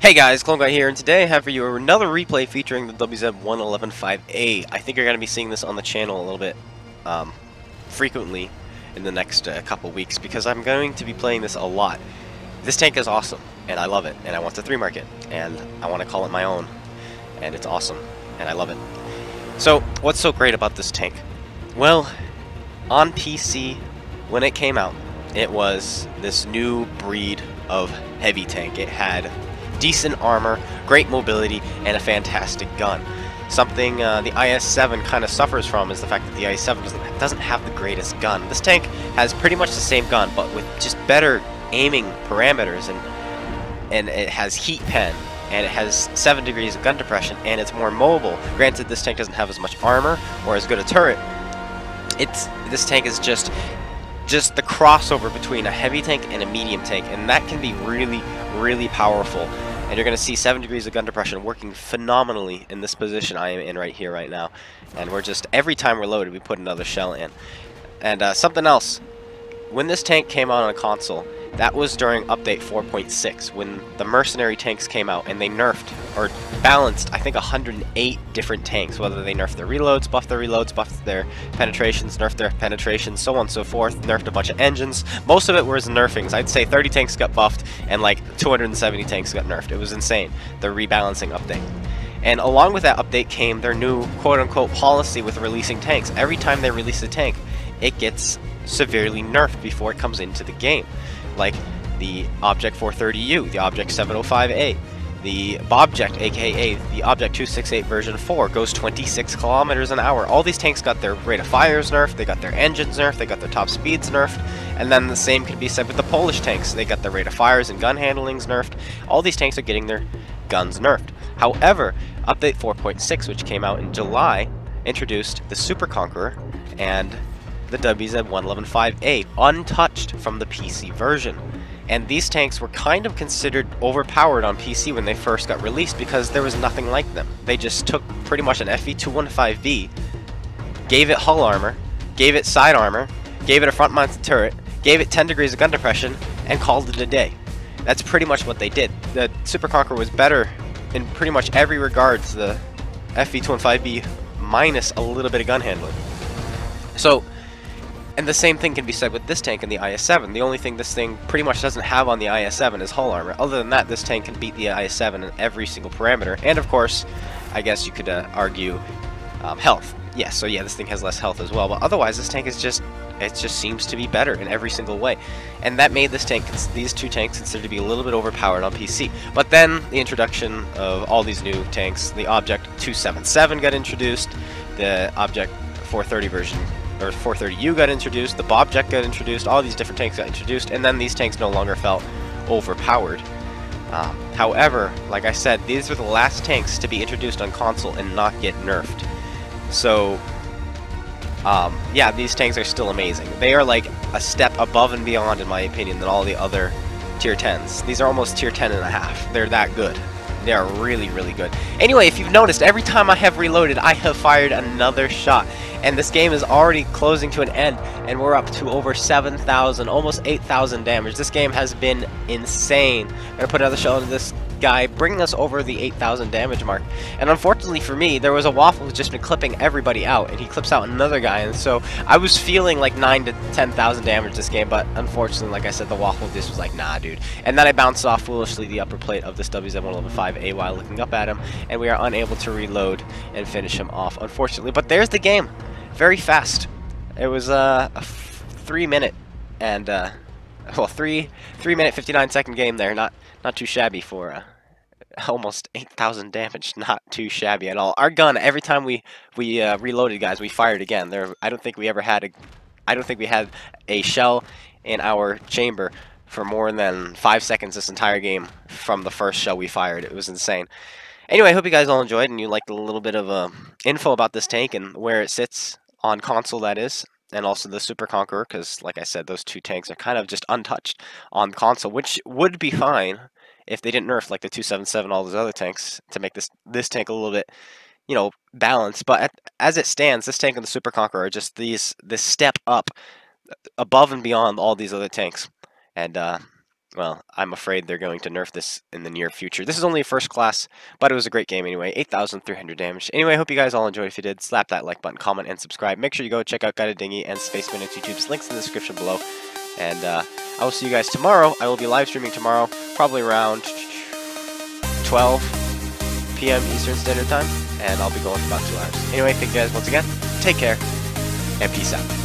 Hey guys, Clone Guy here, and today I have for you another replay featuring the WZ-111 5A. I think you're going to be seeing this on the channel a little bit frequently in the next couple weeks because I'm going to be playing this a lot. This tank is awesome, and I love it, and I want to 3-mark it, and I want to call it my own, and it's awesome, and I love it. So, what's so great about this tank? Well, on PC, when it came out, it was this new breed of heavy tank. It had decent armor, great mobility, and a fantastic gun. Something the IS-7 kind of suffers from is the fact that the IS-7 doesn't have the greatest gun. This tank has pretty much the same gun, but with just better aiming parameters, and it has heat pen, and it has 7 degrees of gun depression, and it's more mobile. Granted, this tank doesn't have as much armor or as good a turret. This tank is just the crossover between a heavy tank and a medium tank, and that can be really powerful. And you're going to see 7 degrees of gun depression working phenomenally in this position I am in right here, right now. And we're just, every time we're loaded, we put another shell in. And something else, when this tank came out on a console, that was during update 4.6, when the mercenary tanks came out, and they nerfed, or balanced, I think 108 different tanks, whether they nerfed their reloads, buffed their penetrations, nerfed their penetrations, so on and so forth, nerfed a bunch of engines. Most of it was nerfings. I'd say 30 tanks got buffed, and like 270 tanks got nerfed. It was insane, the rebalancing update. And along with that update came their new quote-unquote policy with releasing tanks. Every time they release a tank, it gets severely nerfed before it comes into the game. Like the Object 430U, the Object 705A, the Bobject, aka the Object 268 version 4, goes 26 kilometers an hour. All these tanks got their rate of fires nerfed, they got their engines nerfed, they got their top speeds nerfed, and then the same can be said with the Polish tanks. They got their rate of fires and gun handlings nerfed. All these tanks are getting their guns nerfed. However, Update 4.6, which came out in July, introduced the Super Conqueror and the WZ-111 5A, untouched from the PC version. And these tanks were kind of considered overpowered on PC when they first got released because there was nothing like them. They just took pretty much an FV-215V, gave it hull armor, gave it side armor, gave it a front-mounted turret, gave it 10 degrees of gun depression, and called it a day. That's pretty much what they did. The Super Conqueror was better in pretty much every regards the FV-215V minus a little bit of gun handling. So, and the same thing can be said with this tank and the IS-7. The only thing this thing pretty much doesn't have on the IS-7 is hull armor. Other than that, this tank can beat the IS-7 in every single parameter. And of course, I guess you could argue health. Yes, so yeah, this thing has less health as well. But otherwise, this tank is just seems to be better in every single way. And that made this tank, these two tanks, considered to be a little bit overpowered on PC. But then the introduction of all these new tanks, the Object 277 got introduced, the Object 430 version, or 430U got introduced, the Bobject got introduced, all these different tanks got introduced, and then these tanks no longer felt overpowered. However, like I said, these were the last tanks to be introduced on console and not get nerfed. So, yeah, these tanks are still amazing. They are like a step above and beyond, in my opinion, than all the other tier 10s. These are almost tier 10 and a half. They're that good. They are really good. Anyway, if you've noticed, every time I have reloaded, I have fired another shot. And this game is already closing to an end, and we're up to over 7,000, almost 8,000 damage. This game has been insane. I'm going to put another shell into this guy, bringing us over the 8,000 damage mark. And unfortunately for me, there was a Waffle who's just been clipping everybody out, and he clips out another guy, and so I was feeling like 9,000 to 10,000 damage this game, but unfortunately, like I said, the Waffle just was like, nah, dude. And then I bounced off foolishly the upper plate of this WZ-111 5A while looking up at him, and we are unable to reload and finish him off, unfortunately. But there's the game. Very fast. It was a 3-minute and well, 3-minute 59-second game there. Not too shabby for almost 8,000 damage. Not too shabby at all. Our gun, every time we reloaded, guys, we fired again. I don't think we had a shell in our chamber for more than 5 seconds this entire game from the first shell we fired. It was insane. Anyway, I hope you guys all enjoyed and you liked a little bit of info about this tank and where it sits on console, that is, and also the Super Conqueror, because, like I said, those two tanks are kind of just untouched on console, which would be fine if they didn't nerf like the 277, all those other tanks, to make this tank a little bit, you know, balanced. But as it stands, this tank and the Super Conqueror are just this step up above and beyond all these other tanks. And well, I'm afraid they're going to nerf this in the near future. This is only a first class, but it was a great game anyway. 8,300 damage. Anyway, I hope you guys all enjoyed. If you did, slap that like button, comment, and subscribe. Make sure you go check out GotADingy and Spaceman on YouTube's links in the description below. And I will see you guys tomorrow. I will be live streaming tomorrow, probably around 12 p.m. Eastern Standard Time, and I'll be going for about 2 hours. Anyway, thank you guys once again. Take care, and peace out.